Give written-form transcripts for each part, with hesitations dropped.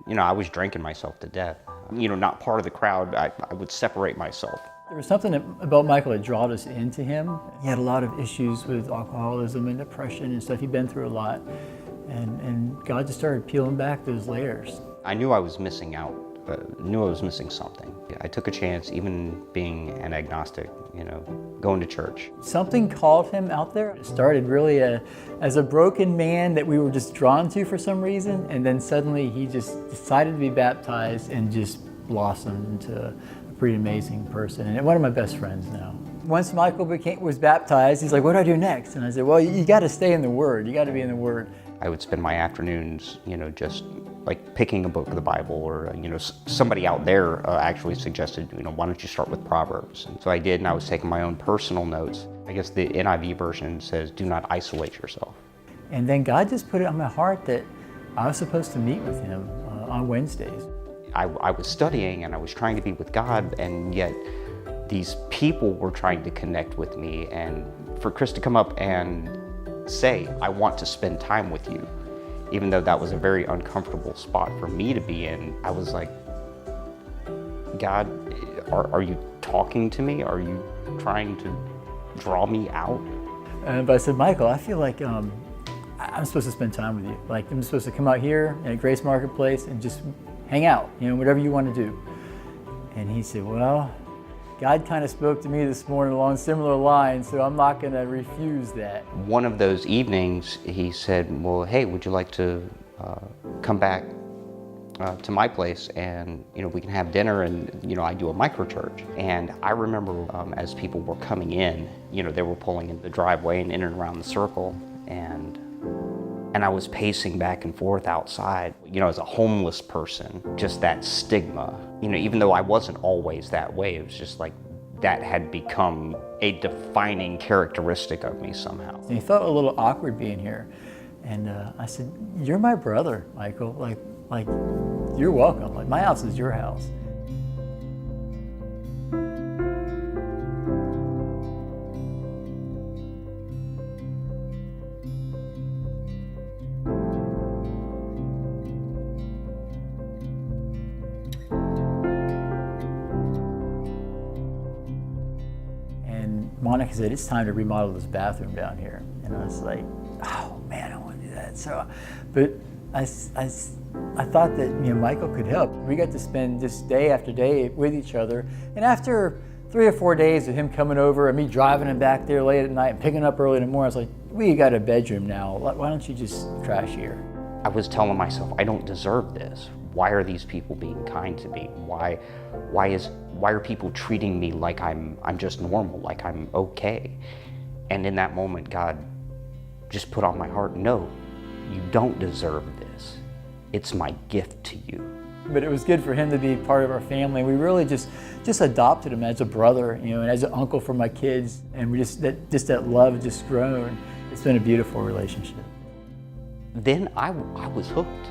I was drinking myself to death. Not part of the crowd, I would separate myself. There was something about Michael that drawed us into him. He had a lot of issues with alcoholism and depression and stuff. He'd been through a lot. And God just started peeling back those layers. I knew I was missing out. Knew I was missing something. I took a chance, even being an agnostic, going to church. Something called him out there. It started really as a broken man that we were just drawn to for some reason, and then suddenly he just decided to be baptized and just blossomed into a pretty amazing person, and one of my best friends now. Once Michael was baptized, he's like, what do I do next? And I said, well, you got to stay in the Word. You got to be in the Word. I would spend my afternoons, just like picking a book of the Bible, or somebody out there actually suggested, why don't you start with Proverbs? And so I did, and I was taking my own personal notes. I guess the NIV version says, do not isolate yourself. And then God just put it on my heart that I was supposed to meet with him on Wednesdays. I was studying and I was trying to be with God, and yet these people were trying to connect with me. And for Chris to come up and say, I want to spend time with you, even though that was a very uncomfortable spot for me to be in, I was like, God, are you talking to me? Are you trying to draw me out? But I said, Michael, I feel like I'm supposed to spend time with you. Like, I'm supposed to come out here at Grace Marketplace and just hang out, whatever you want to do. And he said, well, God kind of spoke to me this morning along similar lines, so I'm not going to refuse that. One of those evenings, he said, well, hey, would you like to come back to my place, and we can have dinner, and I do a micro church. And I remember as people were coming in, they were pulling in the driveway and in and around the circle, and I was pacing back and forth outside, as a homeless person, just that stigma. Even though I wasn't always that way, it was just like that had become a defining characteristic of me somehow. And he felt a little awkward being here. And I said, you're my brother, Michael. Like, you're welcome. Like, my house is your house. Monica said, it's time to remodel this bathroom down here. And I was like, oh man, I want to do that. So, but I thought that Michael could help. We got to spend just day after day with each other. And after 3 or 4 days of him coming over and me driving him back there late at night and picking up early in the morning, I was like, we got a bedroom now. Why don't you just crash here? I was telling myself, I don't deserve this. Why are these people being kind to me? Why are people treating me like I'm just normal, like I'm okay? And in that moment, God just put on my heart, no, you don't deserve this. It's my gift to you. But it was good for him to be part of our family. We really just adopted him as a brother, and as an uncle for my kids. And we that love just grown. It's been a beautiful relationship. Then I was hooked.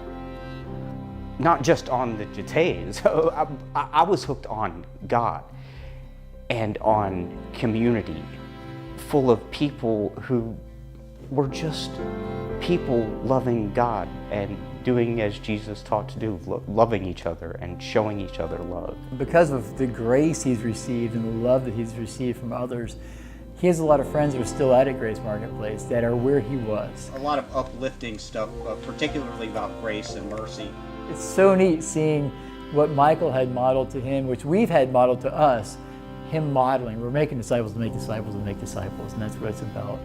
Not just on the Jatays, I was hooked on God and on community full of people who were just people loving God and doing as Jesus taught to do, loving each other and showing each other love. Because of the grace he's received and the love that he's received from others, he has a lot of friends that are still at Grace Marketplace that are where he was. A lot of uplifting stuff, particularly about grace and mercy. It's so neat seeing what Michael had modeled to him, which we've had modeled to us, him modeling. We're making disciples to make disciples and make disciples, and that's what it's about.